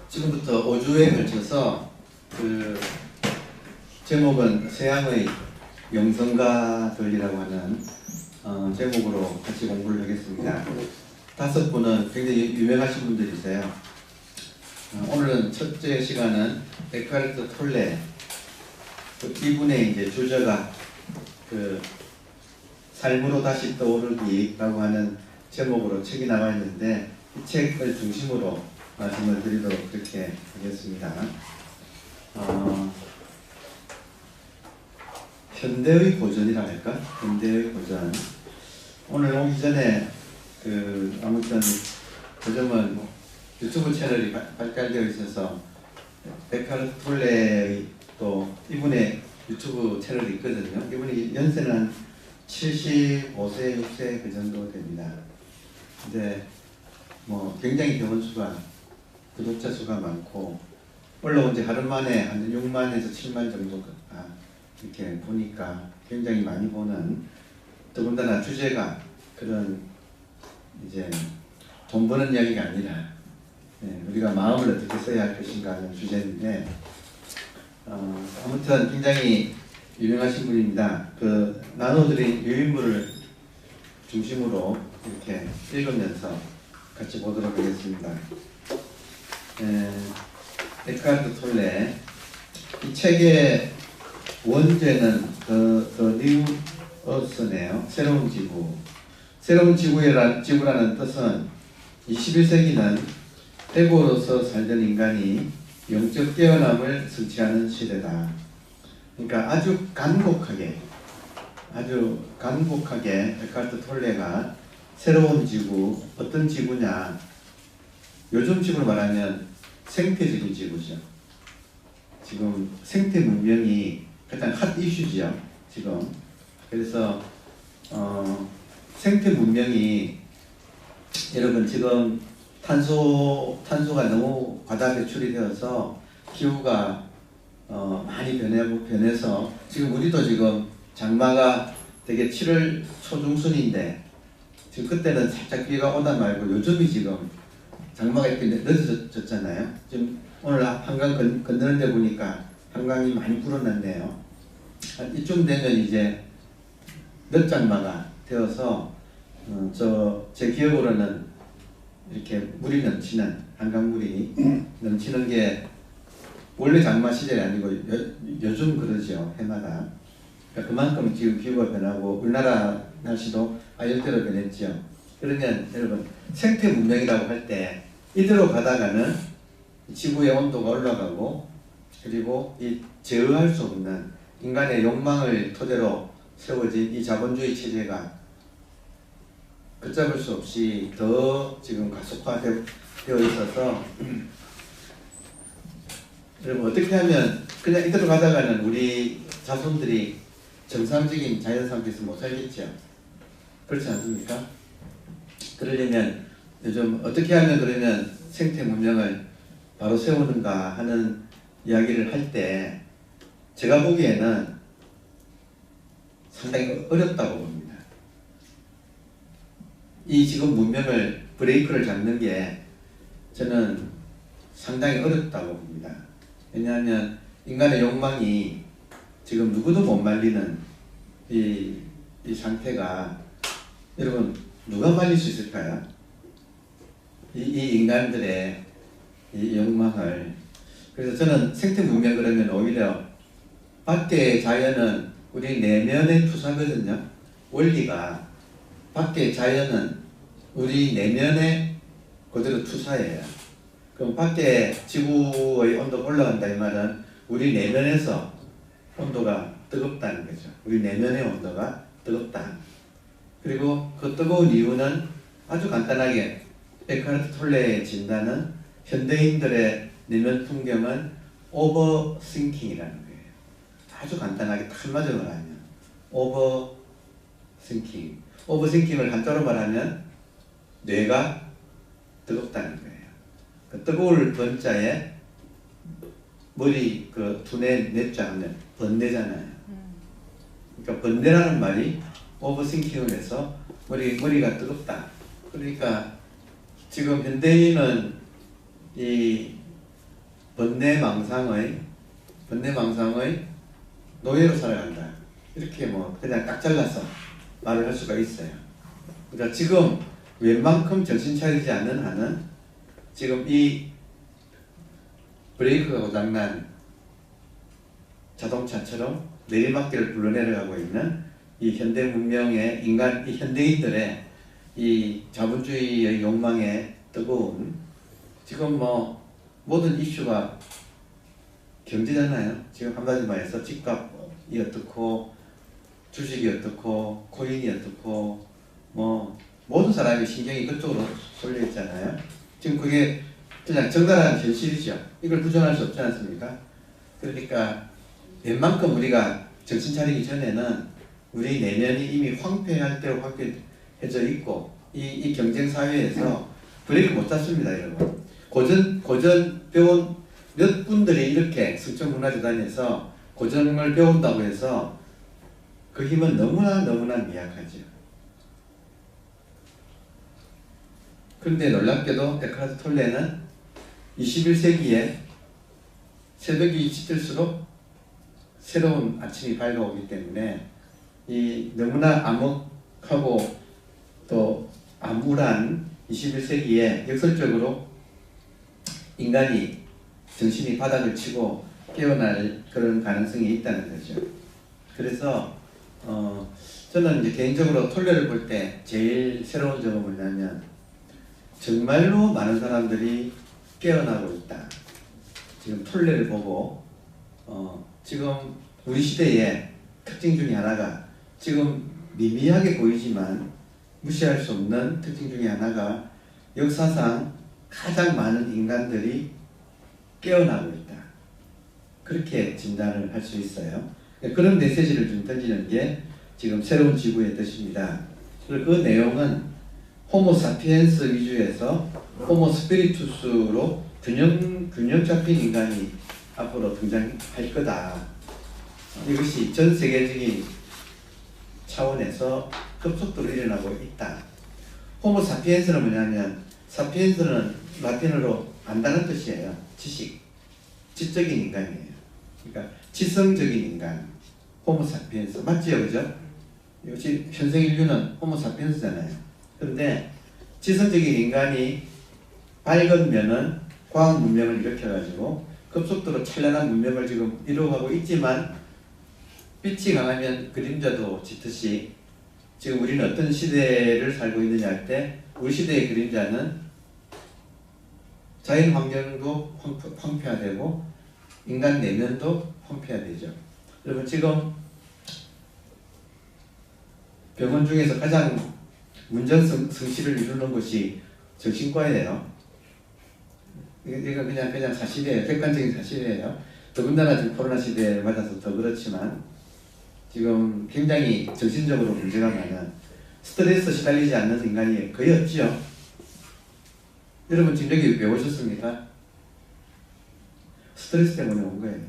지금부터 5주에 걸쳐서 그 제목은 서양의 영성가들이라고 하는 제목으로 같이 공부를 하겠습니다. 5분은 굉장히 유명하신 분들이세요. 오늘은 첫째 시간은 에카르트 톨레, 이분의 이제 주저가 그 삶으로 다시 떠오르기라고 하는 제목으로 책이 나와 있는데, 이 책을 중심으로 말씀을 드리도록 그렇게 하겠습니다. 현대의 고전이라 할까? 현대의 고전. 오늘 오기 전에 아무튼 요즘은 유튜브 채널이 발달되어 있어서 에카르트 톨레의 또 이분의 유튜브 채널이 있거든요. 이분이 연세는 75세, 6세 그 정도 됩니다. 근데 뭐 굉장히 병원 수가, 구독자 수가 많고, 올라온 지 하루 만에 한 6만에서 7만 정도가 이렇게 보니까 굉장히 많이 보는, 더군다나 주제가 그런 이제 돈 버는 이야기가 아니라 우리가 마음을 어떻게 써야 할 것인가 하는 주제인데, 아무튼 굉장히 유명하신 분입니다. 그 나눠드린 유인물을 중심으로 이렇게 읽으면서 같이 보도록 하겠습니다. 에카르트 톨레, 이 책의 원제는 The New Earth네요. 새로운 지구. 새로운 지구라는 뜻은 21세기는 해고로서 살던 인간이 영적 깨어남을 성취하는 시대다. 그러니까 아주 간곡하게 에카르트 톨레가 새로운 지구, 어떤 지구냐, 요즘 지구로 말하면 생태적인 지구죠. 지금 생태 문명이 가장 핫 이슈지요, 지금. 그래서 생태 문명이, 여러분 지금 탄소가 너무 과다 배출이 되어서 기후가 많이 변해서 지금 우리도 지금 장마가 되게 7월 초중순인데, 지금 그때는 살짝 비가 오다 말고 요즘이 지금 장마가 이렇게 늦어졌잖아요. 지금 오늘 한강 건너는 데 보니까 한강이 많이 불어났네요. 이쯤 되면 이제 늦장마가 되어서 제 기억으로는 이렇게 물이 넘치는, 한강물이 넘치는 게 원래 장마 시절이 아니고 요즘 그러죠, 해마다. 그러니까 그만큼 지금 기후가 변하고 우리나라 날씨도 아열대로 변했죠. 그러면 여러분, 생태 문명이라고 할 때 이대로 가다가는 지구의 온도가 올라가고, 그리고 이 제어할 수 없는 인간의 욕망을 토대로 세워진 이 자본주의 체제가 걷잡을 수 없이 더 지금 가속화되어 있어서 여러분, 어떻게 하면 그냥 이대로 가다가는 우리 자손들이 정상적인 자연 상태에서 못 살겠죠. 그렇지 않습니까? 그러려면 요즘 어떻게 하면 그러면 생태 문명을 바로 세우는가 하는 이야기를 할 때, 제가 보기에는 상당히 어렵다고 봅니다. 이 지금 문명을 브레이크를 잡는 게 저는 상당히 어렵다고 봅니다. 왜냐하면 인간의 욕망이 지금 누구도 못 말리는 이 상태가, 여러분 누가 말릴 수 있을까요? 이 인간들의 이 욕망을. 그래서 저는 생태 문명 그러면 오히려 밖의 자연은 우리 내면의 투사거든요. 원리가 밖의 자연은 우리 내면의 그대로 투사예요. 그럼 밖에 지구의 온도가 올라간다 이 말은 우리 내면에서 온도가 뜨겁다는 거죠. 우리 내면의 온도가 뜨겁다. 그리고 그 뜨거운 이유는 아주 간단하게 에카르트 톨레의 진단은 현대인들의 내면 풍경은 오버싱킹이라는 거예요. 아주 간단하게 한마디로 말하면 오버싱킹. 오버싱킹을 한자로 말하면 뇌가 뜨겁다는 거예요. 그 뜨거울 번자에 머리 그 두뇌 뇌자 하면 번뇌잖아요. 그러니까 번뇌라는 말이 오버싱킹을 해서 머리가 뜨겁다. 그러니까 지금 현대인은 이 번뇌망상의 노예로 살아간다. 이렇게 뭐 그냥 딱 잘라서 말을 할 수가 있어요. 그러니까 지금 웬만큼 정신 차리지 않는 한은 지금 이 브레이크가 고장난 자동차처럼 내리막길을 굴러내려가고 있는 이 현대 문명의 인간, 이 현대인들의 이 자본주의의 욕망에 뜨거운 지금 뭐 모든 이슈가 경제잖아요. 지금 한마디 말해서 집값이 어떻고 주식이 어떻고 코인이 어떻고 뭐 모든 사람의 신경이 그쪽으로 쏠려 있잖아요. 지금 그게 그냥 적나라한 현실이죠. 이걸 부정할 수 없지 않습니까? 그러니까 웬만큼 우리가 정신 차리기 전에는 우리 내면이 이미 황폐할 대로 황폐해져 있고 이 경쟁 사회에서 브레이크 못 잡습니다, 여러분. 고전 배운 몇 분들이 이렇게 성천문화재단에서 고전을 배운다고 해서 그 힘은 너무나 미약하죠. 그런데 놀랍게도 에크하르트 톨레는 21세기에 새벽이 일찍들수록 새로운 아침이 밝아오기 때문에 이 너무나 암흑하고 또 암울한 21세기에 역설적으로 인간이 정신이 바닥을 치고 깨어날 그런 가능성이 있다는 거죠. 그래서 저는 이제 개인적으로 톨레를 볼 때 제일 새로운 점은 뭐냐면 정말로 많은 사람들이 깨어나고 있다. 지금 톨레를 보고 지금 우리 시대의 특징 중에 하나가 지금 미미하게 보이지만 무시할 수 없는 특징 중에 하나가 역사상 가장 많은 인간들이 깨어나고 있다. 그렇게 진단을 할 수 있어요. 그런 메시지를 좀 던지는 게 지금 새로운 지구의 뜻입니다. 그리고 그 내용은 호모 사피엔스 위주에서 호모 스피리투스로 균형 잡힌 인간이 앞으로 등장할 거다. 이것이 전 세계적인 차원에서 급속도로 일어나고 있다. 호모 사피엔스는 뭐냐면 사피엔스는 라틴어로 안다는 뜻이에요. 지적인 인간이에요. 그러니까 지성적인 인간, 호모 사피엔스 맞지요, 그죠? 역시 현생 인류는 호모 사피엔스잖아요. 그런데 지성적인 인간이 밝으면은 과학 문명을 일으켜가지고 급속도로 찬란한 문명을 지금 이루어가고 있지만 빛이 강하면 그림자도 짙듯이 지금 우리는 어떤 시대를 살고 있느냐 할 때 우리 시대의 그림자는 자연 환경도 황폐화되고 인간 내면도 황폐화되죠. 여러분 지금 병원 중에서 가장 문전성시를 이루는 것이 정신과예요. 이건 그냥 사실이에요. 객관적인 사실이에요. 더군다나 지금 코로나 시대에 맞아서 더 그렇지만 지금 굉장히 정신적으로 문제가 많은 스트레스 시달리지 않는 인간이 거의 없지요. 여러분 지금 여기 왜 오셨습니까? 스트레스 때문에 온 거예요.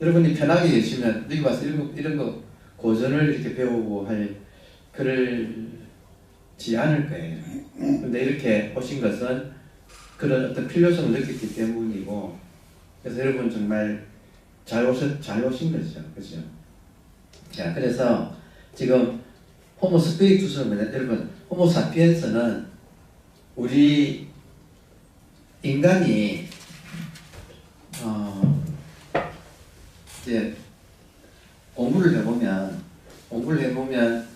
여러분이 편하게 계시면 여기 와서 이런 거 고전을 이렇게 배우고 할 그럴지 않을 거예요. 근데 이렇게 오신 것은 그런 어떤 필요성을 느꼈기 때문이고, 그래서 여러분 정말 잘 오신 거죠. 그죠? 자, 그래서 지금 호모 스피리투스는 뭐냐, 여러분, 호모 사피엔스는 우리 인간이 이제 공부를 해보면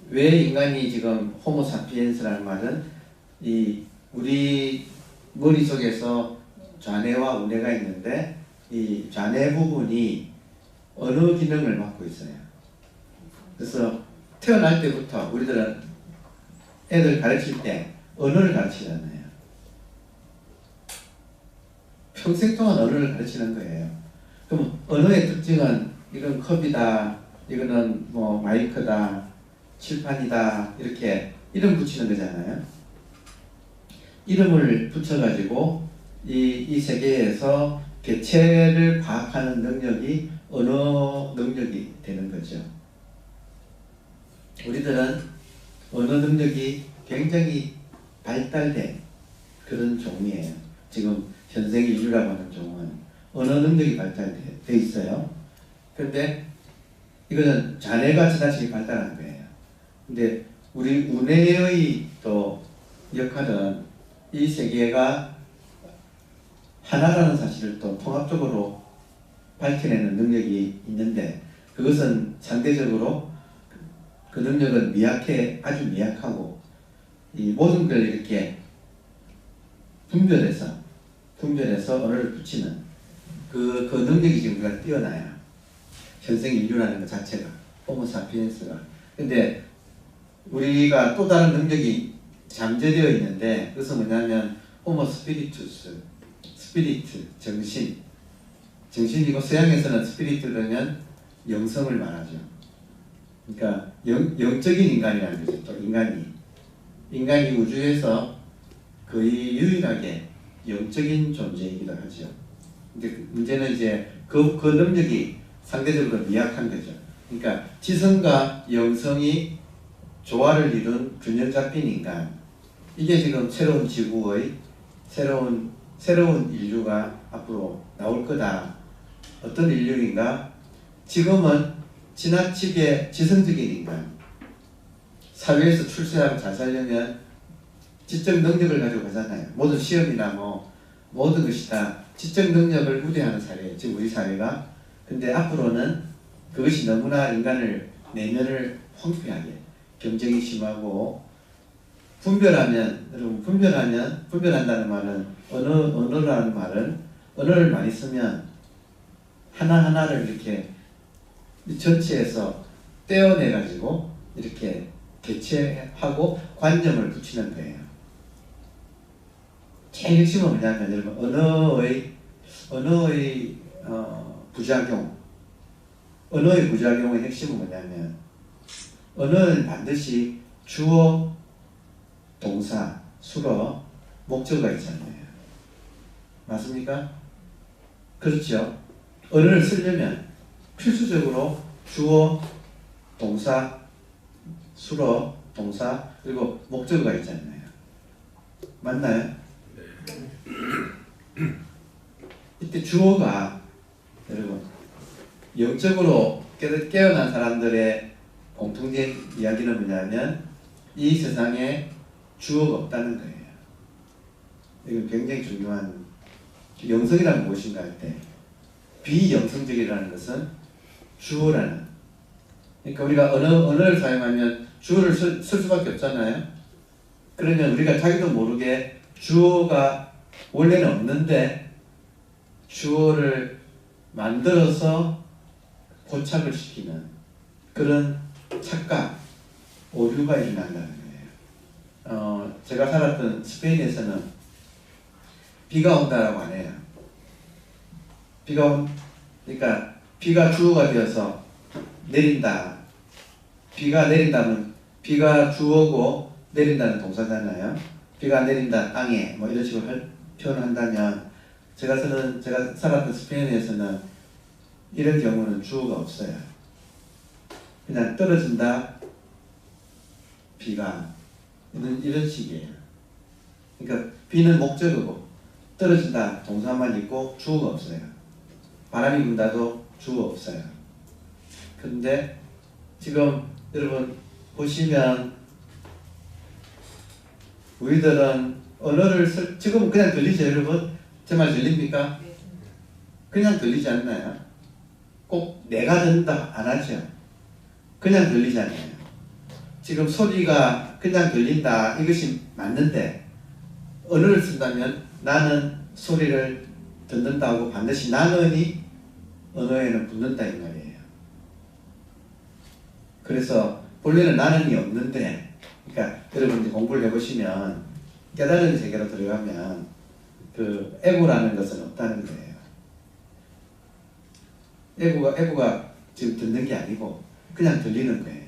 왜 인간이 지금 호모 사피엔스라는 말은 이 우리 머릿속에서 좌뇌와 우뇌가 있는데 이 좌뇌 부분이 언어 기능을 맡고 있어요. 그래서 태어날 때부터 우리들은 애들 가르칠 때 언어를 가르치잖아요. 평생 동안 언어를 가르치는 거예요. 그럼 언어의 특징은 이건 컵이다, 이거는 뭐 마이크다, 칠판이다, 이렇게 이름 붙이는 거잖아요. 이름을 붙여가지고 이 세계에서 개체를 파악하는 능력이 언어 능력이 되는 거죠. 우리들은 언어 능력이 굉장히 발달된 그런 종이에요. 지금 현생 인류라고 하는 종은 언어 능력이 발달돼 있어요. 그런데 이거는 자네가 지나치게 발달한 거예요. 근데 우리 우뇌의 또 역할은 이 세계가 하나라는 사실을 또 통합적으로 밝혀내는 능력이 있는데, 그것은 상대적으로 그 능력은 아주 미약하고, 이 모든 걸 이렇게 분별해서 언어를 붙이는 그 능력이 지금 우리가 뛰어나요. 현생 인류라는 것 자체가, 호모사피엔스가. 근데 우리가 또 다른 능력이 잠재되어 있는데, 그것은 뭐냐면 호모 스피리투스, 스피리트, 정신이고, 서양에서는 스피리트 그러면 영성을 말하죠. 그러니까 영적인 인간이라는 거죠. 또 인간이 우주에서 거의 유일하게 영적인 존재이기도 하죠. 근데 문제는 이제 그 능력이 상대적으로 미약한 거죠. 그러니까 지성과 영성이 조화를 이룬 균형 잡힌 인간, 이게 지금 새로운 지구의 새로운 인류가 앞으로 나올 거다. 어떤 인류인가? 지금은 지나치게 지성적인 인간, 사회에서 출세하고 잘 살려면 지적 능력을 가지고 가잖아요. 모든 시험이나 모든 것이 다 지적 능력을 우대하는 사회예요, 지금 우리 사회가. 근데 앞으로는 그것이 너무나 인간을, 내면을 황폐하게, 경쟁이 심하고, 분별한다는 말은, 언어라는 말은, 언어를 많이 쓰면 하나하나를 이렇게 전체에서 떼어내가지고 이렇게 개체하고 관념을 붙이는 거예요. 제일 핵심은 뭐냐면, 여러분, 언어의 부작용의 핵심은 뭐냐면, 언어는 반드시 주어, 동사, 수어, 목적어가 있잖아요. 맞습니까? 그렇죠? 언어를 쓰려면 필수적으로 주어, 동사, 수어, 동사, 그리고 목적어가 있잖아요. 맞나요? 이때 주어가, 여러분, 영적으로 깨어난 사람들의 공통된 이야기는 뭐냐면, 이 세상에 주어가 없다는 거예요. 이건 굉장히 중요한, 영성이란 무엇인가 할 때 비영성적이라는 것은 주어라는, 그러니까 우리가 언어를 사용하면 주어를 쓸 수밖에 없잖아요. 그러면 우리가 자기도 모르게 주어가 원래는 없는데 주어를 만들어서 고착을 시키는 그런 착각, 오류가 일어난다는 거예요. 제가 살았던 스페인에서는 비가 온다라고 안 해요. 그러니까 비가 주어가 되어서 내린다. 비가 내린다면 비가 주어고 내린다는 동사잖아요. 비가 내린다, 땅에, 이런 식으로 표현한다면, 제가 살았던 스페인에서는 이런 경우는 주어가 없어요. 그냥 떨어진다, 비가, 이런 식이에요. 그러니까 비는 목적어고 떨어진다 동사만 있고 주어가 없어요. 바람이 분다도 주어 없어요. 근데 지금 여러분 보시면 우리들은 언어를 지금 그냥 들리죠, 여러분? 제 말 들립니까? 그냥 들리지 않나요? 꼭 내가 듣는다 안 하죠. 그냥 들리잖아요. 지금 소리가 그냥 들린다, 이것이 맞는데, 언어를 쓴다면 나는 소리를 듣는다고 반드시 나는이 언어에는 붙는다 이 말이에요. 그래서 본래는 나는이 없는데, 그러니까 여러분 공부를 해보시면 깨달은 세계로 들어가면 그 에고라는 것은 없다는 거예요. 에고가 지금 듣는 게 아니고 그냥 들리는 거예요.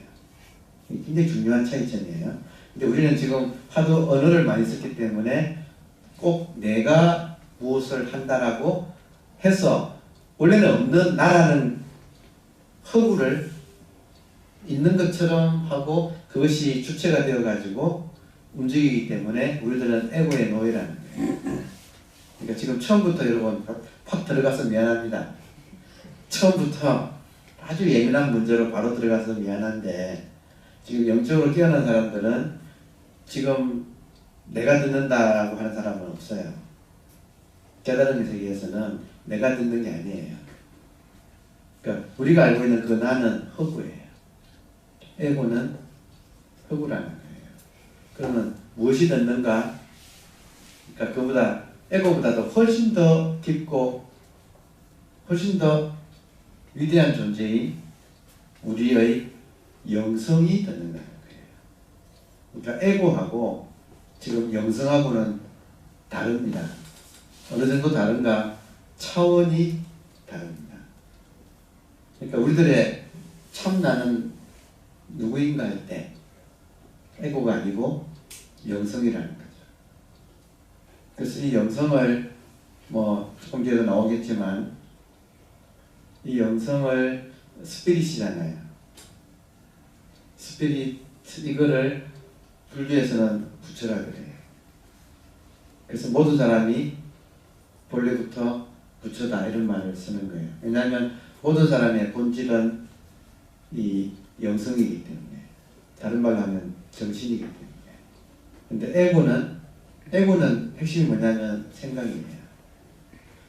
굉장히 중요한 차이점이에요. 근데 우리는 지금 하도 언어를 많이 썼기 때문에 꼭 내가 무엇을 한다라고 해서 원래는 없는 나라는 허구를 있는 것처럼 하고 그것이 주체가 되어 가지고 움직이기 때문에 우리들은 에고의 노예라는 거예요. 그러니까 지금 처음부터 여러분 팍 들어가서 미안합니다. 처음부터 아주 예민한 문제로 바로 들어가서 미안한데, 지금 영적으로 뛰어난 사람들은 지금 내가 듣는다고 하는 사람은 없어요. 깨달은 세계에서는 내가 듣는 게 아니에요. 그러니까 우리가 알고 있는 그 나는 허구예요. 에고는 허구라는 거예요. 그러면 무엇이 듣는가? 그러니까 그보다 에고보다도 훨씬 더 깊고 훨씬 더 위대한 존재인 우리의 영성이 듣는다는 거예요. 그러니까 에고하고 지금 영성하고는 다릅니다. 어느 정도 다른가? 차원이 다릅니다. 그러니까 우리들의 참 나는 누구인가 할 때 에고가 아니고 영성이라는 거죠. 그래서 이 영성을 조금 뒤에도 나오겠지만 이 영성을 스피릿이잖아요. 스피릿, 이거를 불교에서는 부처라 그래요. 그래서 모든 사람이 본래부터 부처다 이런 말을 쓰는 거예요. 왜냐하면 모든 사람의 본질은 이 영성이기 때문에, 다른 말로 하면 정신이기 때문에. 근데 에고는 핵심이 뭐냐면 생각이에요.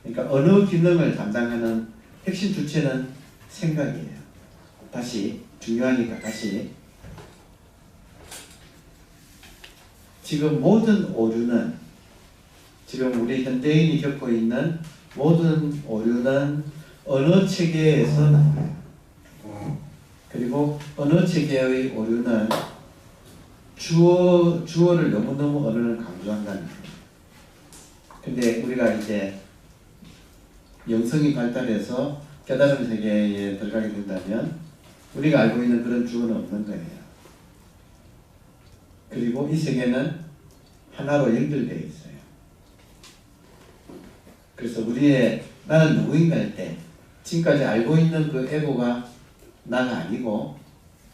그러니까 어느 기능을 담당하는 핵심 주체는 생각이에요. 다시 중요하니까 다시, 지금 모든 오류는, 지금 우리 현대인이 겪고 있는 모든 오류는 언어 체계에서 나와요. 그리고 언어 체계의 오류는 주어를 너무너무 언어를 강조한다는 거예요. 근데 우리가 이제 영성이 발달해서 깨달음 세계에 들어가게 된다면 우리가 알고 있는 그런 주어는 없는 거예요. 그리고 이 세계는 하나로 연결되어 있어요. 그래서 우리의 나는 누구인가 할 때 지금까지 알고 있는 그 에고가 나가 아니고,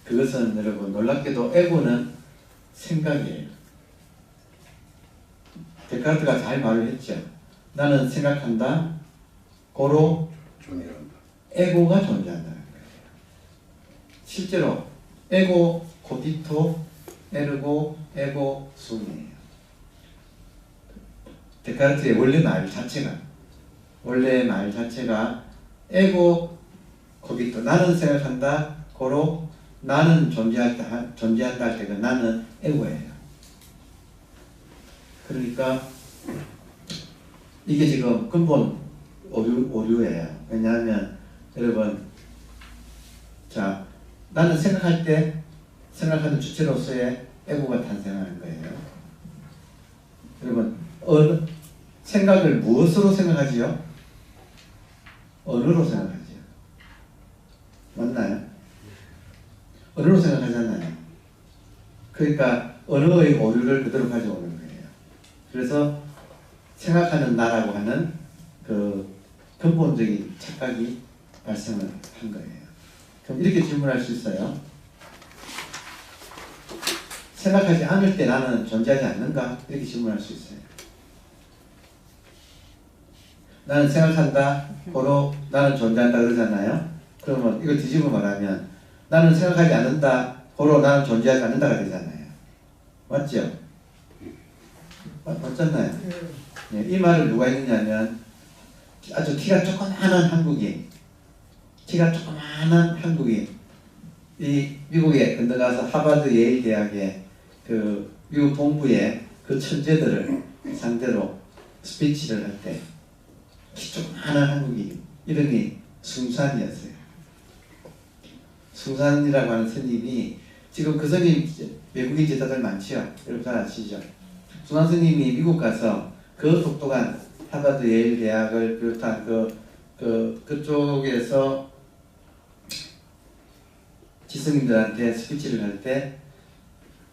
그것은 여러분 놀랍게도 에고는 생각이에요. 데카르트가 잘 말을 했죠. 나는 생각한다. 고로 에고가 존재한다는 거예요. 실제로 에고 코디토 에르고 에고 숨이에요. 데카르트의 원래 말 자체가 에고 코디토, 나는 생각한다. 고로 나는 존재한다 할 때 그 나는 에고예요. 그러니까 이게 지금 근본 오류예요. 왜냐하면 여러분, 자, 나는 생각할 때 생각하는 주체로서의 에고가 탄생하는 거예요. 여러분, 생각을 무엇으로 생각하지요? 언어로 생각하지요. 맞나요? 언어로 생각하잖아요. 그러니까 언어의 오류를 그대로 가져오는 거예요. 그래서 생각하는 나라고 하는 그 근본적인 착각이 발생을 한 거예요. 그럼 이렇게 질문할 수 있어요. 생각하지 않을 때 나는 존재하지 않는가? 이렇게 질문할 수 있어요. 나는 생각한다. 고로 나는 존재한다 그러잖아요. 그러면 이걸 뒤집어 말하면 나는 생각하지 않는다. 고로 나는 존재하지 않는다가 되잖아요. 맞죠? 맞잖아요. 네, 이 말을 누가 했느냐면 아주 키가 조그마한 한국인, 이 미국에 건너가서 하버드 예일 대학의 그 미국 동부의 그 천재들을 상대로 스피치를 할 때 키 조그마한 한국인, 이름이 숭산이었어요. 숭산이라고 하는 스님이, 지금 그 스님 외국인 제자들 많지요. 여러분 잘 아시죠? 숭산 스님이 미국 가서 그 똑똑한 하버드 예일 대학을 비롯한 그쪽에서 지성인들한테 스피치를 할 때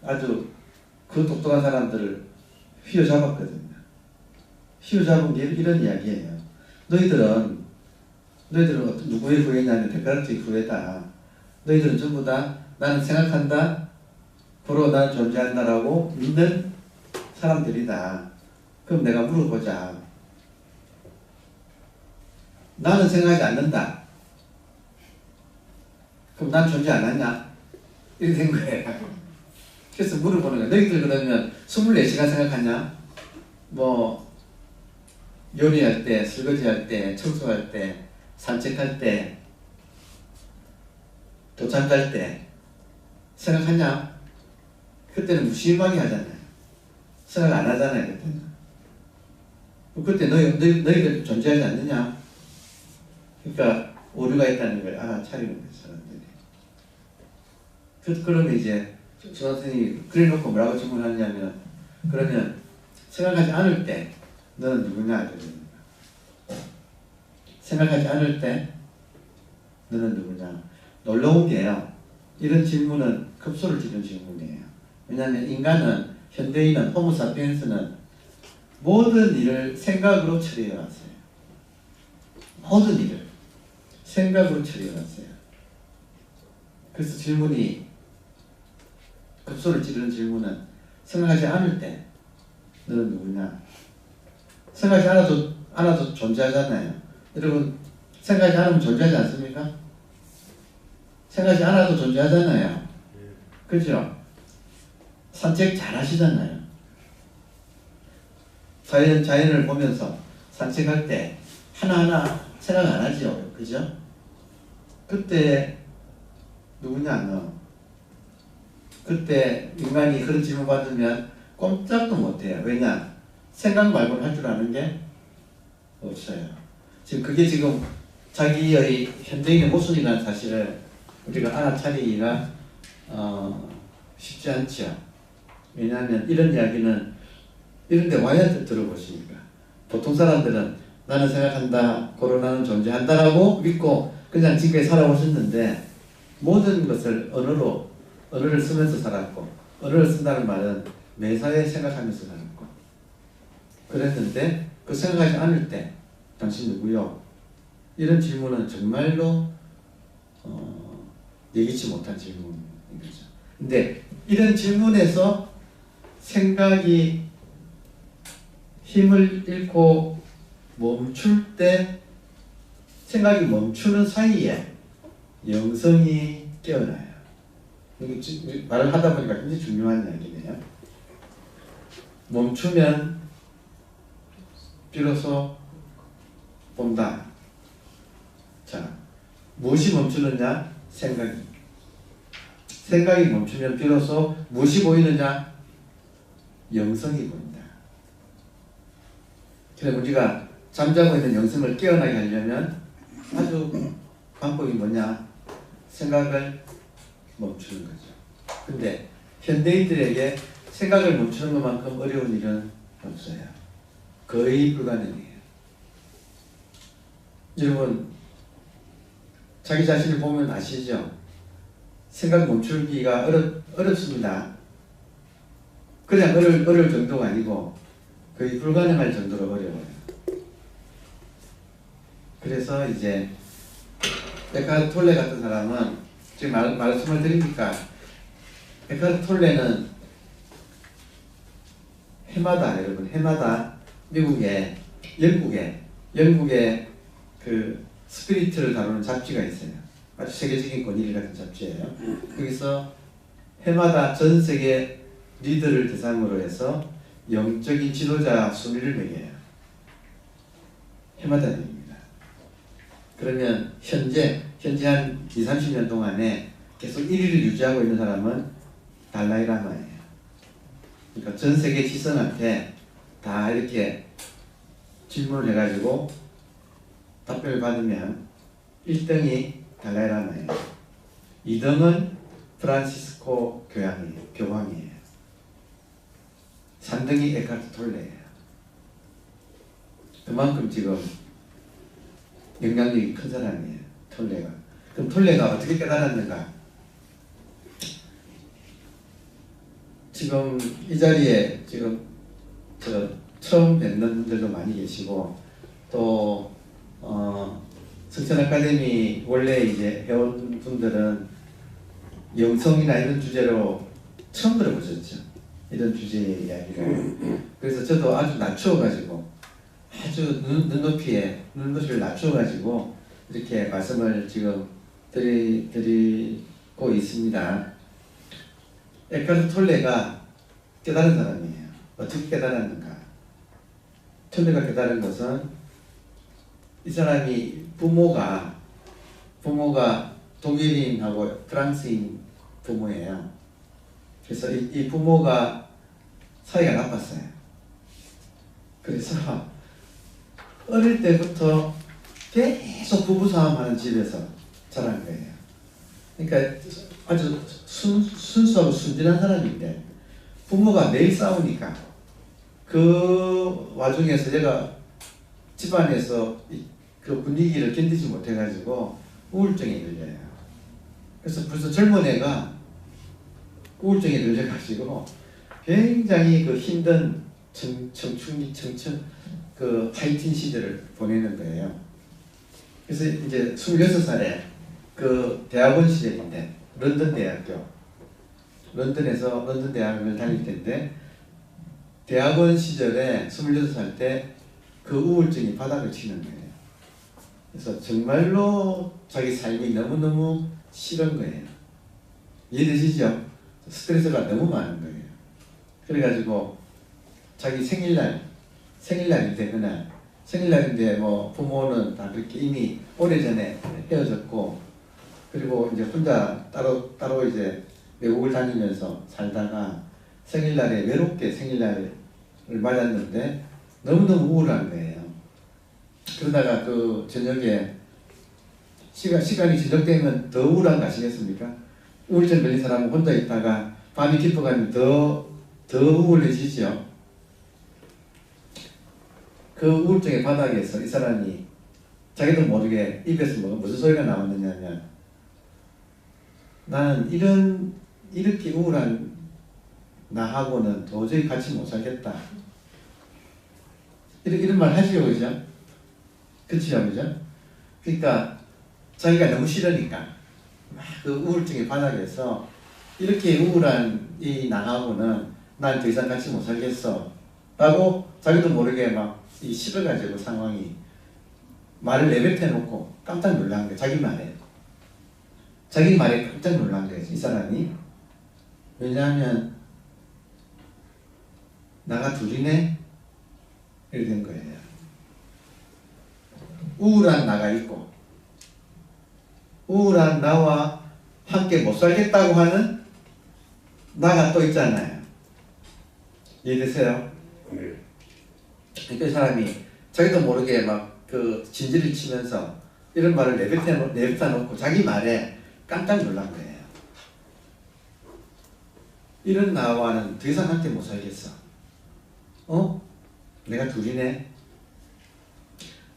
아주 그 똑똑한 사람들을 휘어잡았거든요. 휘어잡은 게 이런 이야기예요. 너희들은 누구의 후예냐면 데카르트의 후예다. 너희들은 전부 다 나는 생각한다. 고로 나는 존재한다라고 믿는 사람들이다. 그럼 내가 물어보자. 나는 생각하지 않는다. 그럼 난 존재 안 하냐? 이렇게 된 거예요. 그래서 물어보는 거예요. 너희들 그러면 24시간 생각하냐? 뭐 요리할 때, 설거지할 때, 청소할 때, 산책할 때, 도착 갈 때 생각하냐? 그때는 무심하게 하잖아요. 생각 안 하잖아요. 그때는. 그때 너희들 존재하지 않느냐? 그러니까 오류가 있다는 걸 알아차리는 거예요. 사람들이. 그러면 이제 선생님이 그래놓고 뭐라고 질문하냐면, 그러면 생각하지 않을 때 너는 누구냐? 생각하지 않을 때 너는 누구냐? 놀라운 게요. 이런 질문은 급소를 지른 질문이에요. 왜냐하면 인간은, 현대인은, 호모사피엔스는 모든 일을 생각으로 처리해 왔어요. 모든 일을 생각으로 처리해 왔어요. 그래서 질문이, 급소를 찌르는 질문은 생각하지 않을 때 너는 누구냐? 생각하지 않아도 존재하잖아요. 여러분, 생각하지 않으면 존재하지 않습니까? 생각하지 않아도 존재하잖아요. 그죠? 산책 잘 하시잖아요. 자연을 보면서 산책할 때 하나하나 생각 안 하지요. 그죠? 그때 누구냐, 너? 그때 인간이 그런 질문 받으면 꼼짝도 못해요. 왜냐? 생각 말고는 할 줄 아는 게 없어요. 그게 지금 자기의 현대인의 모순이라는 사실을 우리가 알아차리기가 쉽지 않죠. 왜냐하면 이런 이야기는 이런 데 와야 들어보십니까? 보통 사람들은 나는 생각한다, 코로나는 존재한다라고 믿고 그냥 지금까지 살아오셨는데, 모든 것을 언어를 쓰면서 살았고, 언어를 쓴다는 말은 매사에 생각하면서 살았고, 그랬는데 그 생각하지 않을 때 당신 누구요? 이런 질문은 정말로 예기치 못한 질문인 거죠. 근데 이런 질문에서 생각이 힘을 잃고 멈출 때, 생각이 멈추는 사이에 영성이 깨어나요. 말을 하다 보니까 굉장히 중요한 이야기네요. 멈추면 비로소 본다. 자, 무엇이 멈추느냐? 생각이 멈추면 비로소 무엇이 보이느냐? 영성이 보인다. 그래서 우리가 잠자고 있는 영성을 깨어나게 하려면 아주 방법이 뭐냐? 생각을 멈추는 거죠. 근데 현대인들에게 생각을 멈추는 것만큼 어려운 일은 없어요. 거의 불가능해요. 여러분, 자기 자신을 보면 아시죠? 생각 멈추기가 어렵습니다. 그냥 어려울 정도가 아니고 거의 불가능할 정도로 어려워요. 그래서 이제 에카르트 톨레 같은 사람은, 지금 말씀을 드리니까, 에카르트 톨레는 해마다, 여러분, 해마다 영국에 그 스피리트를 다루는 잡지가 있어요. 아주 세계적인 권위 같은 잡지예요. 거기서 해마다 전 세계 리더를 대상으로 해서 영적인 지도자 순위를 매겨요. 해마다 내립니다. 그러면 현재 한 20, 30년 동안에 계속 1위를 유지하고 있는 사람은 달라이라마예요. 그러니까 전 세계 지성한테 다 이렇게 질문을 해가지고 답변을 받으면 1등이 달라이라마예요. 2등은 프란시스코 교황이에요. 3등이 에카르트 톨레예요. 그만큼 지금 영향력이 큰 사람이에요, 톨레가. 그럼 톨레가 어떻게 깨달았는가? 지금 이 자리에 지금 처음 뵙는 분들도 많이 계시고, 또 성천 아카데미 원래 이제 해온 분들은 영성이나 이런 주제로 처음 들어보셨죠? 이런 주제의 이야기를. 그래서 저도 아주 낮추어가지고 아주 눈높이를 낮춰가지고 이렇게 말씀을 지금 드리고 있습니다. 에카르트 톨레가 깨달은 사람이에요. 어떻게 깨달았는가? 톨레가 깨달은 것은 이 사람이 부모가 독일인하고 프랑스인 부모예요. 그래서 이 부모가 사이가 나빴어요. 그래서 어릴 때부터 계속 부부싸움하는 집에서 자란 거예요. 그러니까 아주 순수하고 순진한 사람인데 부모가 매일 싸우니까 그 와중에서 얘가 집안에서 그 분위기를 견디지 못해가지고 우울증에 걸려요. 그래서 벌써 젊은 애가 우울증에 걸려가지고 굉장히 그 힘든 청춘 그 파이팅 시절을 보내는 거예요. 그래서 이제 26살에 그 대학원 시절인데 런던 대학을 다닐 때인데 대학원 시절에 26살 때 그 우울증이 바닥을 치는 거예요. 그래서 정말로 자기 삶이 너무너무 싫은 거예요. 이해되시죠? 스트레스가 너무 많은 거예요. 그래가지고 자기 생일날인데 그날 생일날인데 뭐 부모는 다 그렇게 이미 오래전에 헤어졌고 그리고 이제 혼자 따로 이제 외국을 다니면서 살다가 생일날에 외롭게 생일날을 맞았는데 너무너무 우울한 거예요. 그러다가 그 저녁에 시간이 저녁 되면 더 우울한 거 아시겠습니까? 우울증 걸린 사람은 혼자 있다가 밤이 깊어가면 더 우울해지죠. 그 우울증의 바닥에서 이 사람이 자기도 모르게 입에서 무슨 소리가 나왔느냐면 나는 이렇게 우울한 나하고는 도저히 같이 못 살겠다. 이런 말 하시죠, 그죠? 그치요, 그죠? 그러니까 자기가 너무 싫으니까 그 우울증의 바닥에서 이렇게 우울한 이 나하고는 난 더 이상 같이 못 살겠어 라고 자기도 모르게 막 이 싫어가지고 상황이 말을 내뱉어놓고 깜짝 놀란 거예요. 자기 말에 깜짝 놀란 거예요, 이 사람이. 왜냐하면 나가 둘이네? 이렇게 된 거예요. 우울한 나가 있고 우울한 나와 함께 못 살겠다고 하는 나가 또 있잖아요. 이해되세요? 네. 그러니까 이 사람이 자기도 모르게 막 그 진지를 치면서 이런 말을 내뱉어 놓고 자기 말에 깜짝 놀란 거예요. 이런 나와는 더 이상 함께 못 살겠어. 내가 둘이네?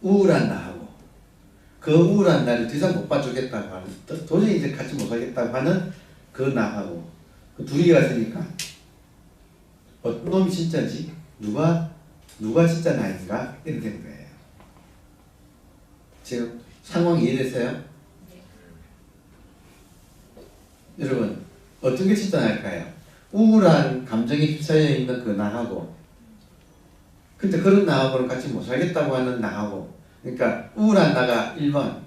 우울한 나하고 그 우울한 나를 더 이상 못 봐주겠다고 하는 도저히 이제 같이 못 살겠다고 하는 그 나하고 그 둘이 갔으니까 어떤 놈이 진짜지? 누가 진짜 나인가? 이렇게 된 거예요. 지금 상황이 이해되세요? 네. 여러분 어떤 게 진짜 나일까요? 우울한 감정에 휩싸여 있는 그 나하고 근데 그런 나하고는 같이 못 살겠다고 하는 나하고 그러니까 우울한 나가 1번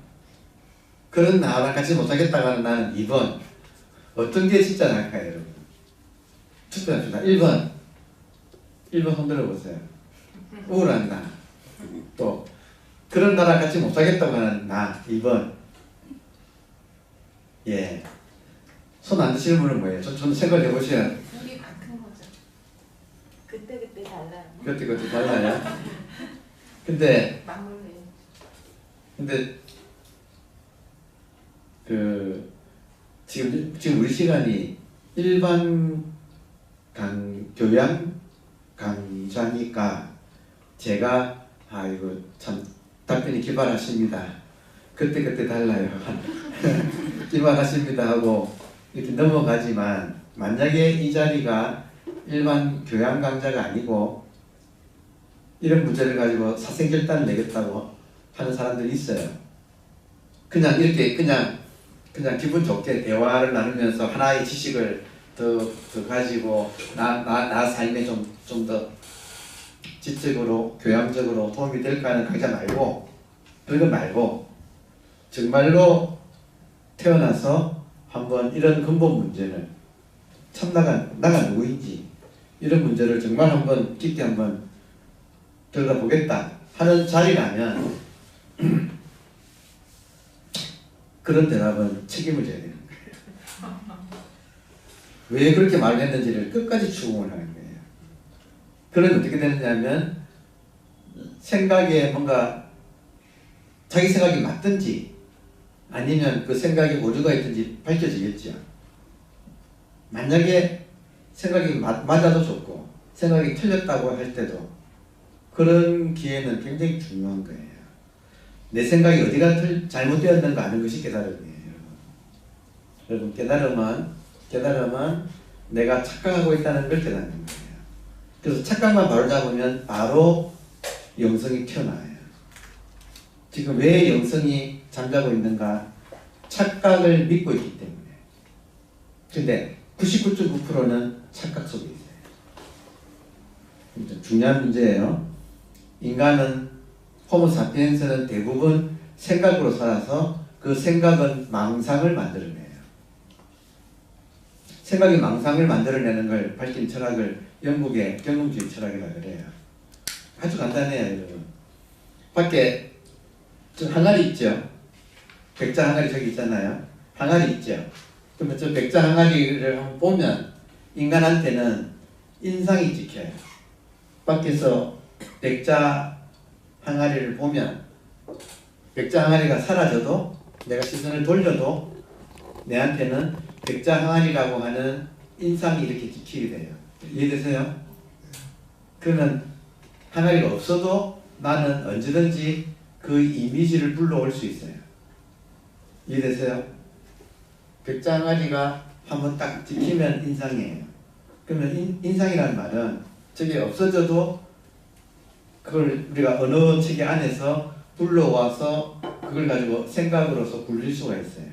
그런 나하고 같이 못 살겠다고 하는 나는 2번 어떤 게 진짜 나일까요 여러분? 투표합시다. 1번 흔들어 보세요. 우울한 나 또 그런 나랑 같이 못 살겠다고 하는 나 2번 예. 손 안 드시는 분은 뭐예요? 좀 생각해 보시면 우리 다 큰 거죠. 그때 달라요. 그때 달라요. 근데 그 지금 우리 시간이 일반 교양 강좌니까 제가 이거 참 답변이 기발하십니다. 그때 달라요. 기발하십니다 하고 이렇게 넘어가지만 만약에 이 자리가 일반 교양 강좌가 아니고 이런 문제를 가지고 사생결단을 내겠다고 하는 사람들이 있어요. 그냥 이렇게 그냥 기분 좋게 대화를 나누면서 하나의 지식을 더 가지고 나 삶에 좀 더 지적으로 교양적으로 도움이 될까 하는 강좌 말고 그런 거 말고 정말로 태어나서 한번 이런 근본 문제를 참 나가 누구인지 이런 문제를 정말 한번 깊게 한번 들여다보겠다 하는 자리라면 그런 대답은 책임을 져야 되는 거예요. 왜 그렇게 말을 했는지를 끝까지 추궁을 하는 거예요. 그러면 어떻게 되느냐면 생각에 뭔가 자기 생각이 맞든지 아니면 그 생각에 오류가 있든지 밝혀지겠죠. 만약에 생각이 맞아도 좋고 생각이 틀렸다고 할 때도 그런 기회는 굉장히 중요한 거예요. 내 생각이 어디가 잘못되었는가 아는 것이 깨달음이에요. 여러분 깨달음은 내가 착각하고 있다는 걸 깨닫는 거예요. 그래서 착각만 바로 잡으면 바로 영성이 튀어나와요. 지금 왜 영성이 잠자고 있는가? 착각을 믿고 있기 때문에. 근데 99.9%는 착각 속에 있어요. 중요한 문제예요. 인간은 호모사피엔스는 대부분 생각으로 살아서 그 생각은 망상을 만들어내요. 생각이 망상을 만들어내는 걸 밝힌 철학을 영국의 경험주의 철학이라고 그래요. 아주 간단해요, 여러분. 밖에 저 항아리 있죠? 백자 항아리 저기 있잖아요. 항아리 있죠? 그러면 저 백자 항아리를 한번 보면 인간한테는 인상이 찍혀요. 밖에서 백자 항아리를 보면 백자 항아리가 사라져도 내가 시선을 돌려도 내한테는 백자 항아리라고 하는 인상이 이렇게 찍히게 돼요. 이해되세요? 그러면 항아리가 없어도 나는 언제든지 그 이미지를 불러올 수 있어요. 이해되세요? 백자 항아리가 한번 딱 찍히면 인상이에요. 그러면 인상이라는 말은 저게 없어져도 그걸 우리가 언어 체계 안에서 불러와서 그걸 가지고 생각으로서 굴릴 수가 있어요.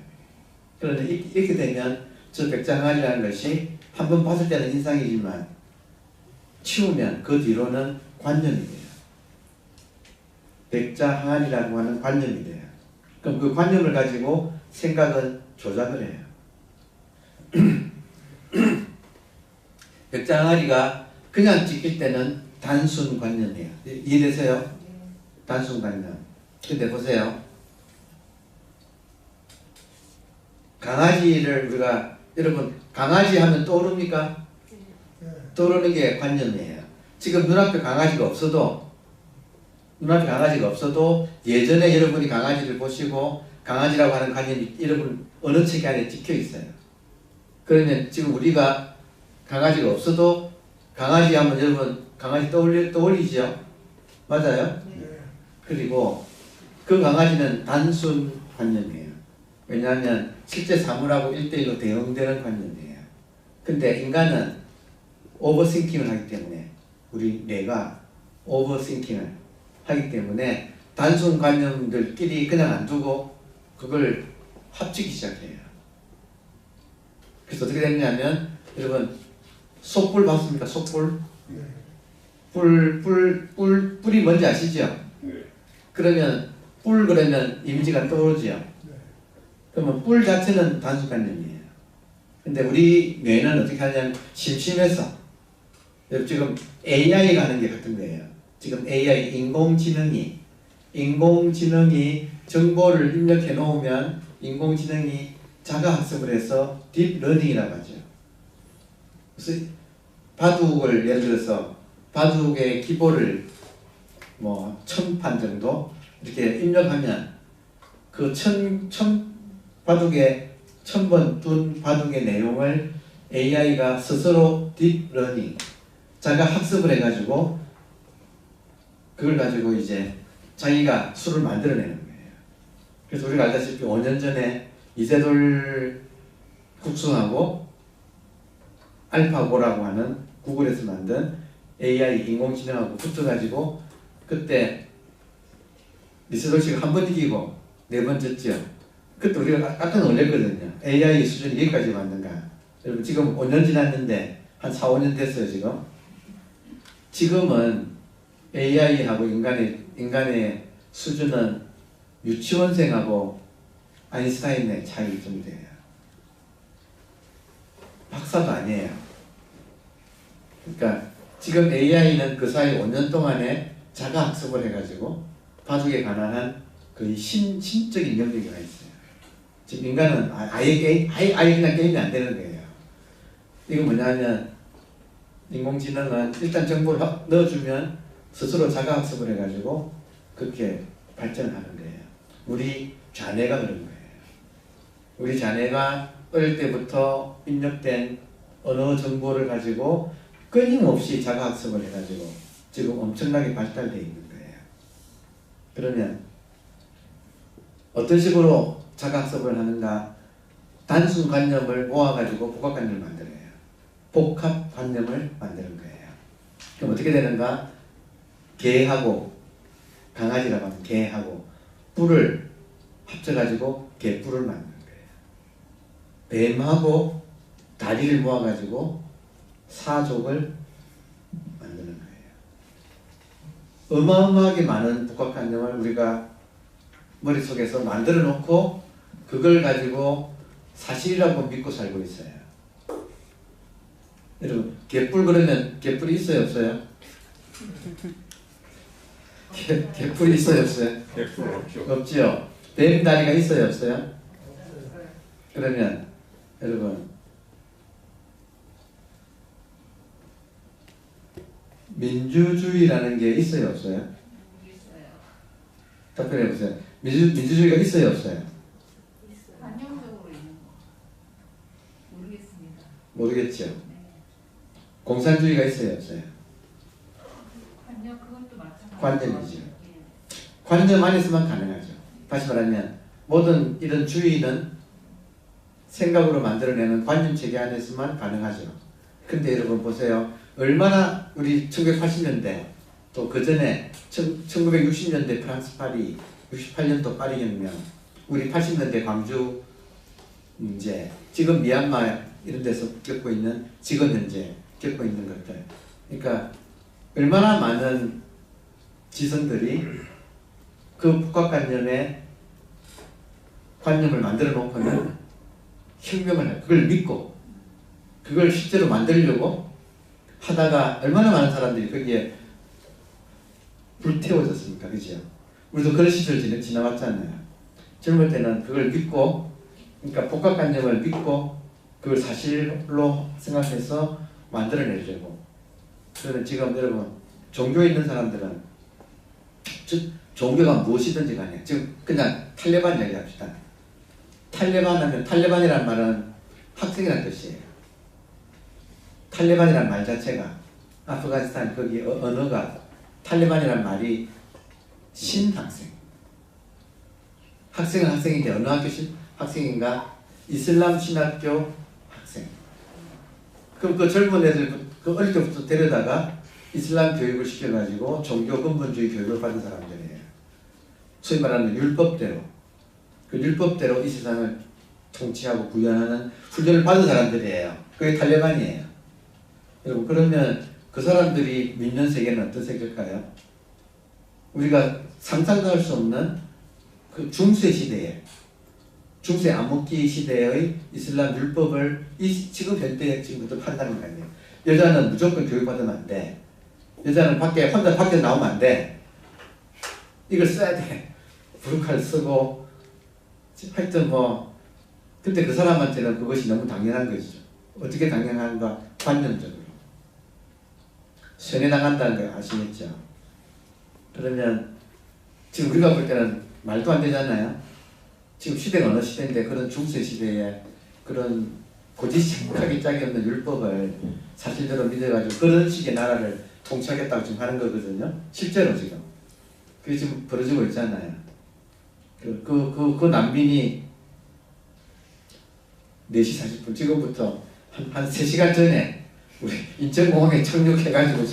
그런데 이렇게 되면 저 백자 항아리라는 것이 한번 봤을 때는 인상이지만 치우면 그 뒤로는 관념이 돼요. 백자 항아리라고 하는 관념이 돼요. 그럼 그 관념을 가지고 생각은 조작을 해요. 백자 항아리가 그냥 찍힐 때는 단순 관념이에요. 이해되세요? 단순 관념. 근데 보세요. 강아지를 우리가 여러분 강아지 하면 떠오릅니까? 떠오르는 게 관념이에요. 지금 눈앞에 강아지가 없어도 예전에 여러분이 강아지를 보시고 강아지라고 하는 관념이 여러분 어느 책 안에 찍혀 있어요. 그러면 지금 우리가 강아지가 없어도 강아지 하면 여러분 강아지 떠올리죠? 맞아요? 그리고 그 강아지는 단순 관념이에요. 왜냐하면 실제 사물하고 1대1로 대응되는 관념이에요. 근데 인간은 오버싱킹을 하기 때문에 우리 뇌가 오버싱킹을 하기 때문에 단순 관념들끼리 그냥 안 두고 그걸 합치기 시작해요. 그래서 어떻게 됐냐면 여러분 속불 봤습니까? 속불? 뿔이 뭔지 아시죠? 그러면 뿔 그러면 이미지가 떠오르죠? 그러면 뿔 자체는 단순관념이에요. 근데 우리 뇌는 어떻게 하냐면 심심해서 지금 AI가 하는 게 같은 거예요. 지금 AI 인공지능이 정보를 입력해 놓으면 인공지능이 자가학습을 해서 딥러닝이라고 하죠. 그래서 바둑을 예를 들어서 바둑의 기보를 뭐 1000판 정도 이렇게 입력하면 그 바둑의 1000번 둔 바둑의 내용을 AI가 스스로 딥러닝 자가 학습을 해가지고 그걸 가지고 이제 자기가 수를 만들어내는 거예요. 그래서 우리가 알다시피 5년 전에 이세돌 국sun하고 알파고라고 하는 구글에서 만든 AI 인공지능하고 붙어가지고 그때 이세돌 씨가 한 번 이기고 4번 졌죠. 그때 우리가 깜짝 놀랐거든요. AI 수준이 여기까지 왔는가. 여러분 지금 5년 지났는데 한 4, 5년 됐어요 지금. 지금은 AI하고 인간의 수준은 유치원생하고 아인슈타인의 차이 좀 돼요. 박사도 아니에요. 그러니까 지금 AI는 그 사이 5년 동안에 자가학습을 해가지고 바둑에 관한 거의 신적인 능력이 있어요. 지금 인간은 아예 그냥 게임이 안 되는 거예요. 이거 뭐냐면 인공지능은 일단 정보를 넣어주면 스스로 자가학습을 해가지고 그렇게 발전하는 거예요. 우리 자네가 그런 거예요. 우리 자네가 어릴 때부터 입력된 언어 정보를 가지고 끊임없이 자가학습을 해가지고 지금 엄청나게 발달되어 있는 거예요. 그러면 어떤 식으로 자가학습을 하는가? 단순관념을 모아가지고 복합관념을 만들어요. 복합관념을 만드는 거예요. 그럼 어떻게 되는가? 개하고 강아지라고 하면 개하고 뿔을 합쳐가지고 개뿔을 만드는 거예요. 뱀하고 다리를 모아가지고 사족을 만드는 거예요. 어마어마하게 많은 복합관념을 우리가 머릿속에서 만들어 놓고 그걸 가지고 사실이라고 믿고 살고 있어요. 여러분, 개뿔 그러면 개뿔이 있어요, 없어요? 개뿔이 있어요, 없어요? 개뿔 없죠. 없지요. 뱀 다리가 있어요, 없어요? 그러면 여러분, 민주주의라는 게 있어요, 없어요? 있어요. 답변해 보세요. 민주주의가 있어요, 없어요? 관념적으로 있는 거. 모르겠습니다. 모르겠죠. 네. 공산주의가 있어요, 없어요? 관념 그것도 마찬가지. 관념이죠. 관념 안에서만 가능하죠. 다시 말하면 모든 이런 주의는 생각으로 만들어내는 관념 체계 안에서만 가능하죠. 근데 여러분 보세요. 얼마나 우리 1980년대 또 그 전에 1960년대 프랑스 파리, 68년도 파리 혁명, 우리 80년대 광주 문제, 지금 미얀마 이런 데서 겪고 있는 지금 현재 겪고 있는 것들. 그러니까 얼마나 많은 지성들이 그 복합관념의 관념을 만들어 놓고는 혁명을 해. 그걸 믿고 그걸 실제로 만들려고 하다가 얼마나 많은 사람들이 거기에 불태워졌습니까? 그죠? 우리도 그런 시절 지나왔잖아요. 젊을 때는 그걸 믿고, 그러니까 복합관념을 믿고 그걸 사실로 생각해서 만들어내려고. 그러면 지금 여러분 종교에 있는 사람들은 종교가 무엇이든지 간에 지금 그냥 탈레반 이야기합시다. 탈레반 하면 탈레반이란 말은 학생이라는 뜻이에요. 탈레반이란 말 자체가 아프가니스탄 거기 언어가 탈레반이란 말이 신학생. 학생은 학생인데 어느 학교 학생인가? 이슬람 신학교 학생. 그럼 그 젊은 애들 그 어릴 때부터 데려다가 이슬람 교육을 시켜가지고 종교 근본주의 교육을 받은 사람들이에요. 소위 말하는 율법대로. 그 율법대로 이 세상을 통치하고 구현하는 훈련을 받은 사람들이에요. 그게 탈레반이에요. 여러분 그러면 그 사람들이 믿는 세계는 어떤 세계일까요? 우리가 상상도 할 수 없는 그 중세 시대에 중세 암흑기 시대의 이슬람 율법을 지금 현대 지금부터 판단하는 거 아니에요. 여자는 무조건 교육받으면 안 돼. 여자는 혼자 밖에 나오면 안 돼. 이걸 써야 돼. 부르카를 쓰고 하여튼 뭐 근데 그 사람한테는 그것이 너무 당연한 것이죠. 어떻게 당연한가? 관념적으로. 세뇌당한다는 거 아시겠죠? 그러면 지금 우리가 볼 때는 말도 안 되잖아요. 지금 시대가 어느 시대인데 그런 중세 시대에 그런 고지식하게 짝이 없는 율법을 사실대로 믿어가지고 그런 식의 나라를 통치하겠다고 지금 하는 거거든요. 실제로 지금. 그게 지금 벌어지고 있잖아요. 그 난민이 4시 40분 지금부터 한 3시간 전에 우리 인천공항에 착륙해가지고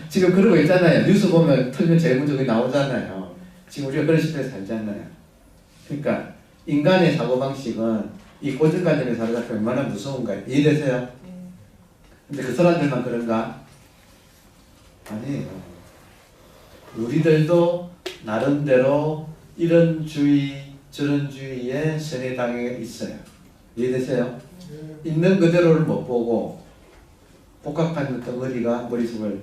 지금 그러고 있잖아요. 뉴스 보면 틀면 제일 먼저 그게 나오잖아요. 지금 우리가 그런 시대에 살잖아요. 그러니까 인간의 사고방식은 이 고정관념에 사로잡혀 얼마나 무서운가 이해되세요? 근데 그 사람들만 그런가? 아니에요. 우리들도 나름대로 이런 주의 저런 주의에 세뇌당해 있어요. 이해되세요? 있는 그대로를 못 보고 복합한 덩어리가 머릿속을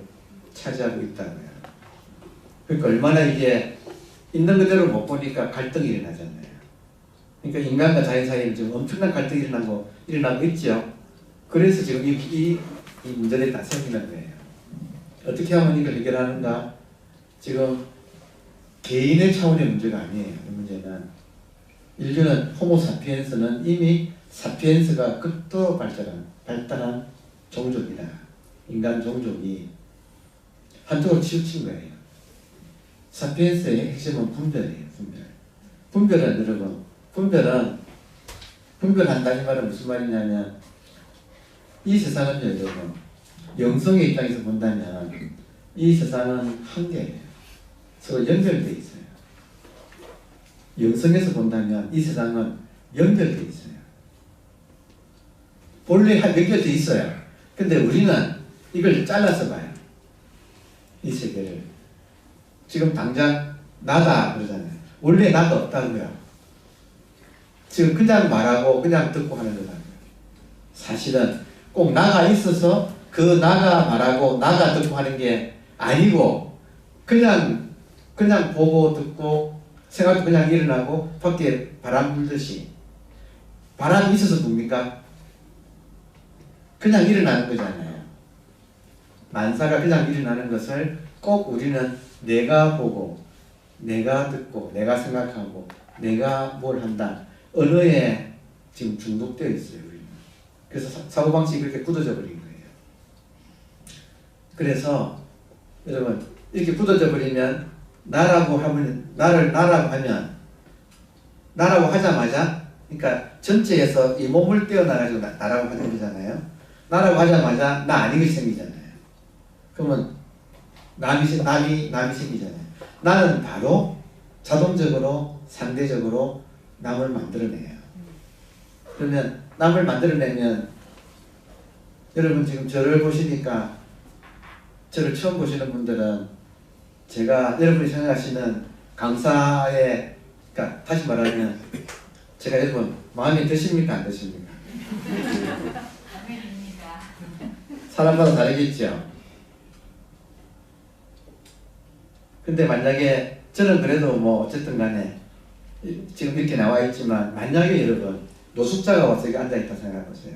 차지하고 있다고요. 그러니까 얼마나 이게 있는 그대로 못 보니까 갈등이 일어나잖아요. 그러니까 인간과 자연 사이에 지금 엄청난 갈등이 일어나고 있죠. 그래서 지금 이 문제들이 다 생기는 거예요. 어떻게 하면 이걸 해결하는가? 지금 개인의 차원의 문제가 아니에요. 이 문제는 인류는 호모사피엔스는 이미 사피엔스가 극도로 발달한 종족이다. 인간 종족이 한쪽으로 치우친 거예요. 사피엔스의 핵심은 분별이에요. 분별은 여러분, 분별한다는 말은 무슨 말이냐면 이 세상은 여러분 영성의 입장에서 본다면 이 세상은 한계예요. 서로 연결되어 있어요. 영성에서 본다면 이 세상은 연결되어 있어요. 본래 연결되어 있어요. 근데 우리는 이걸 잘라서 봐요. 이 세계를. 지금 당장 나다 그러잖아요. 원래 나가 없다고요. 지금 그냥 말하고 그냥 듣고 하는 거잖아요. 사실은 꼭 나가 있어서 그 나가 말하고 나가 듣고 하는 게 아니고 그냥 보고 듣고 생각도 그냥 일어나고 밖에 바람 불듯이 바람이 있어서 붑니까? 그냥 일어나는 거잖아요. 만사가 그냥 일어나는 것을 꼭 우리는 내가 보고 내가 듣고 내가 생각하고 내가 뭘 한다. 언어에 지금 중독되어 있어요. 우리는. 그래서 사고방식이 그렇게 굳어져 버린 거예요. 그래서 여러분 이렇게 굳어져 버리면 나라고 하면 나라고 하자마자 그러니까 전체에서 이 몸을 떼어나가지고 나라고 하는 거잖아요. 나라고 하자마자 나 아닌 것이 생기잖아요. 그러면 남이 생기잖아요. 나는 바로 자동적으로 상대적으로 남을 만들어내요. 그러면 남을 만들어내면 여러분 지금 저를 보시니까 저를 처음 보시는 분들은 제가 여러분이 생각하시는 강사의 그러니까 다시 말하면 제가 여러분 마음에 드십니까 안 드십니까? 마음에 듭니다. 사람마다 다르겠죠. 근데 만약에 저는 그래도 뭐 어쨌든 간에 지금 이렇게 나와 있지만 만약에 여러분 노숙자가 와서 여기 앉아있다 생각해보세요.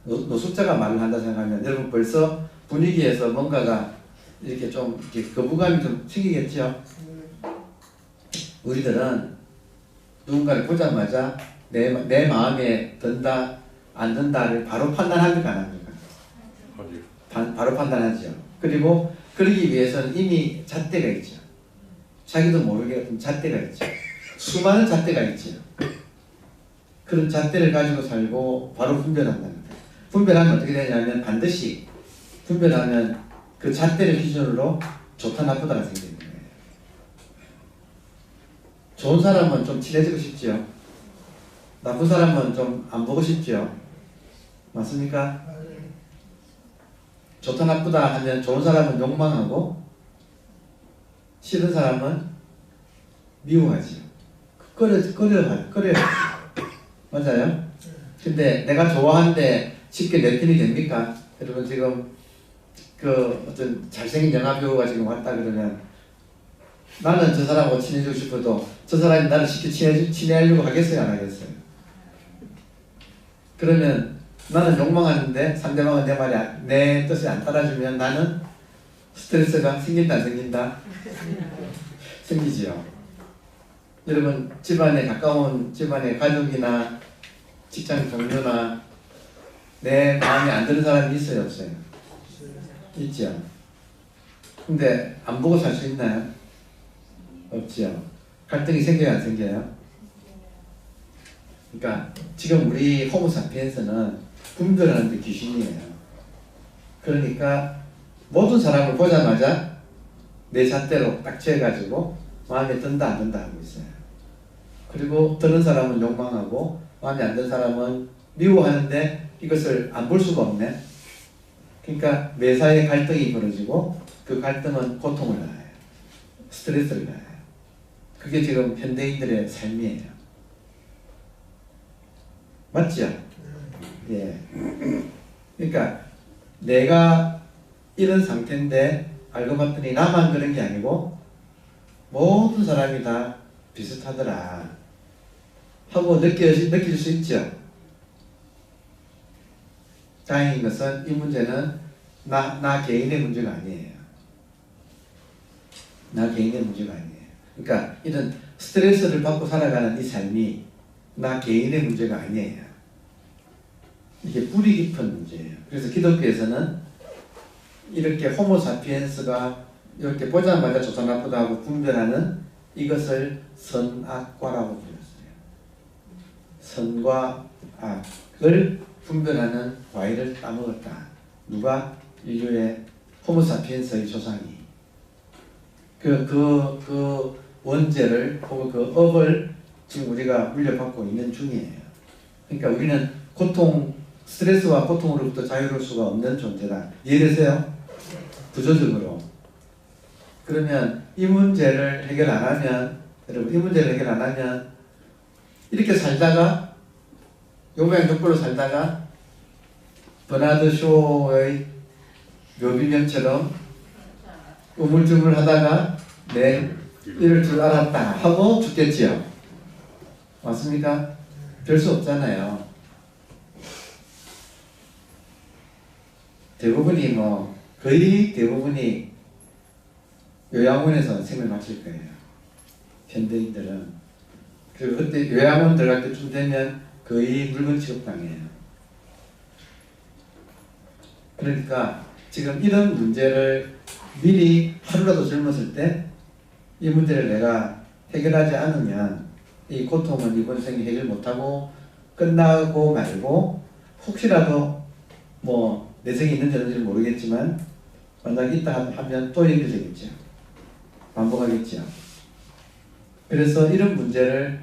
노숙자가 말을 한다 생각하면 여러분 벌써 분위기에서 뭔가가 이렇게 좀 이렇게 거부감이 좀 생기겠죠. 우리들은 누군가를 보자마자 내 마음에 든다 안 든다를 바로 판단합니까 안 합니까? 바로 판단하죠. 그리고 그러기 위해서는 이미 잣대가 있죠. 자기도 모르게 어떤 잣대가 있죠. 수많은 잣대가 있죠. 그런 잣대를 가지고 살고 바로 분별한다는 거예요. 분별하면 어떻게 되냐면 반드시 분별하면 그 잣대를 기준으로 좋다 나쁘다가 생기는 거예요. 좋은 사람은 좀 친해지고 싶지요. 나쁜 사람은 좀 안 보고 싶지요. 맞습니까? 좋다 나쁘다 하면 좋은 사람은 욕망하고 싫은 사람은 미워하지요. 꺼려하지. 맞아요? 근데 내가 좋아하는데 쉽게 내 편이 됩니까? 여러분 지금 그 어떤 잘생긴 영화 배우가 지금 왔다 그러면 나는 저 사람하고 친해지고 싶어도 저 사람이 나를 쉽게 친해하려고 하겠어요? 안 하겠어요? 그러면 나는 욕망하는데 상대방은 내 뜻을 안 따라주면 나는 스트레스가 생긴다 안 생긴다? 생기지요. 여러분 집안에 가까운 집안의 가족이나 직장 동료나 내 마음에 안 드는 사람이 있어요 없어요? 있죠. 근데 안 보고 살 수 있나요? 없죠. 갈등이 생겨요 안 생겨요? 그러니까 지금 우리 호모사피엔스는 분별하는 데 귀신이에요. 그러니까 모든 사람을 보자마자 내 잣대로 딱 채가지고 마음에 든다 안 든다 하고 있어요. 그리고 드는 사람은 욕망하고 마음에 안 드는 사람은 미워하는데 이것을 안 볼 수가 없네. 그러니까 매사에 갈등이 벌어지고 그 갈등은 고통을 낳아요. 스트레스를 가해요. 그게 지금 현대인들의 삶이에요. 맞죠? 예. 그러니까 내가 이런 상태인데 알고 봤더니 나만 그런 게 아니고 모든 사람이 다 비슷하더라 하고 느낄 수 있죠. 다행인 것은 이 문제는 나 개인의 문제가 아니에요. 나 개인의 문제가 아니에요. 그러니까 이런 스트레스를 받고 살아가는 이 삶이 나 개인의 문제가 아니에요. 이게 뿌리 깊은 문제예요. 그래서 기독교에서는 이렇게 호모사피엔스가 이렇게 보자마자 좋다 나쁘다 하고 분별하는 이것을 선악과라고 불렀어요. 선과 악을 분별하는 과일을 따먹었다. 누가? 인류의 호모사피엔스의 조상이. 그 원죄를 혹은 그 업을 지금 우리가 물려받고 있는 중이에요. 그러니까 우리는 스트레스와 고통으로부터 자유로울 수가 없는 존재다. 이해되세요? 구조적으로. 그러면 이 문제를 해결 안 하면, 여러분, 이 문제를 해결 안 하면, 이렇게 살다가, 요모양 족보로 살다가, 버나드 쇼의 묘비명처럼 우물쭈물 하다가, 이럴 줄 알았다 하고 죽겠지요. 맞습니까? 별 수 없잖아요. 대부분이 거의 대부분이 요양원에서 생을 마칠 거예요. 현대인들은. 그리고 그때 요양원 들어갈 때쯤 되면 거의 물건 취급당해요. 그러니까 지금 이런 문제를 미리 하루라도 젊었을 때 이 문제를 내가 해결하지 않으면 이 고통은 이번 생에 해결 못하고 끝나고 말고 혹시라도 내생이 있는지 없는지 모르겠지만 만약 있다 하면 또 연결되겠죠. 반복하겠죠. 그래서 이런 문제를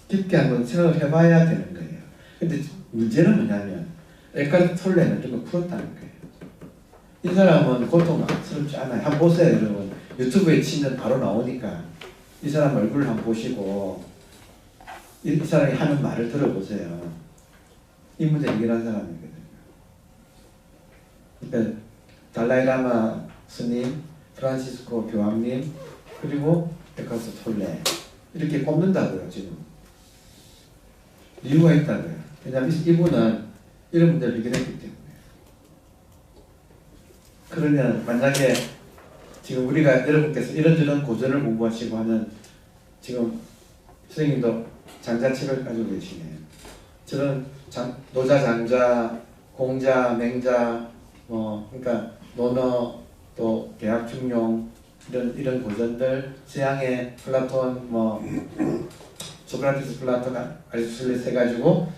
깊게 한번 생각을 해봐야 되는 거예요. 근데 문제는 뭐냐면 에카르트 톨레는 이런 거 풀었다는 거예요. 이 사람은 고통스럽지 않아요. 한번 보세요, 여러분. 유튜브에 치면 바로 나오니까 이 사람 얼굴을 한번 보시고 이 사람이 하는 말을 들어보세요. 이 문제 해결한 사람이거든요. 그러니까 달라이라마 스님, 프란시스코 교황님, 그리고 에카르트 톨레 이렇게 꼽는다고요. 지금 이유가 있다고요. 왜냐하면 이분은 이런 문제를 해결했기 때문에. 그러면 만약에 지금 우리가 여러분께서 이런저런 고전을 공부하시고 하는 지금 선생님도 장자책을 가지고 계시네요. 저는 노자, 장자, 공자, 맹자, 그러니까 논어, 또 대학중용 이런 고전들, 서양의 플라톤, 소크라테스, 플라톤, 아리스토텔레스 해가지고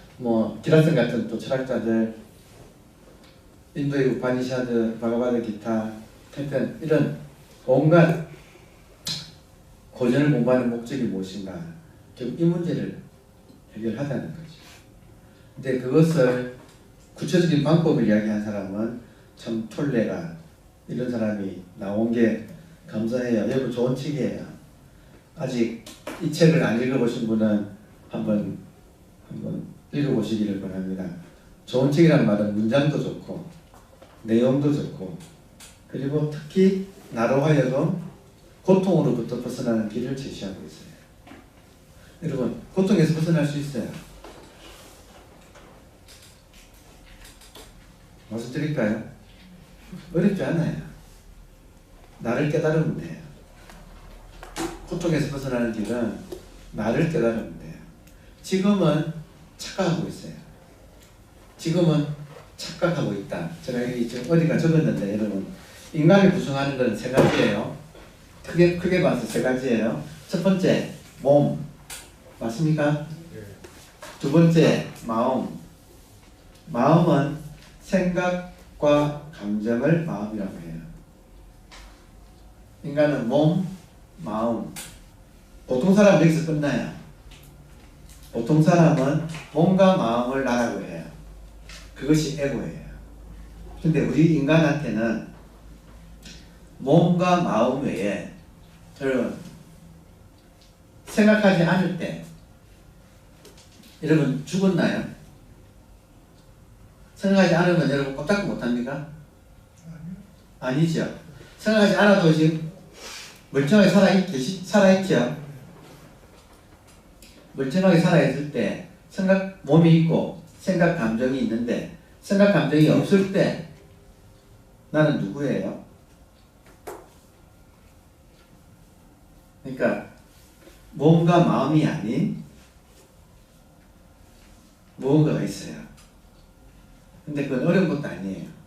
기라슨 같은 또 철학자들, 인도의 우파니샤드, 바가바드 기타, 하여튼 이런 온갖 고전을 공부하는 목적이 무엇인가? 결국 이 문제를 해결하자는 거죠. 근데 그것을 구체적인 방법을 이야기한 사람은 참 톨레라 이런 사람이 나온 게 감사해요. 여러분 좋은 책이에요. 아직 이 책을 안 읽어보신 분은 한번 읽어보시기를 바랍니다. 좋은 책이라는 말은 문장도 좋고 내용도 좋고 그리고 특히 나로 하여금 고통으로부터 벗어나는 길을 제시하고 있어요. 여러분 고통에서 벗어날 수 있어요. 말씀드릴까요? 어렵지 않아요. 나를 깨달으면 돼요. 고통에서 벗어나는 길은 나를 깨달으면 돼요. 지금은 착각하고 있어요. 지금은 착각하고 있다. 제가 여기 지금 어디가 적었는데 여러분 인간을 구성하는 것은 세 가지예요. 크게 봐서 세 가지예요. 첫 번째 몸 맞습니까? 두 번째 마음. 마음은 생각과 감정을 마음이라고 해요. 인간은 몸, 마음. 보통 사람은 여기서 끝나요. 보통 사람은 몸과 마음을 나라고 해요. 그것이 에고예요. 근데 우리 인간한테는 몸과 마음 외에 여러분 생각하지 않을 때 여러분 죽었나요? 생각하지 않으면 여러분 꼼짝도 못합니까? 아니죠. 생각하지 않아도 지금 멀쩡하게 살아있죠? 멀쩡하게 살아있을 때 생각, 몸이 있고 생각, 감정이 있는데 생각, 감정이 없을 때 나는 누구예요? 그러니까 몸과 마음이 아닌 무언가가 있어요. 근데 그건 어려운 것도 아니에요.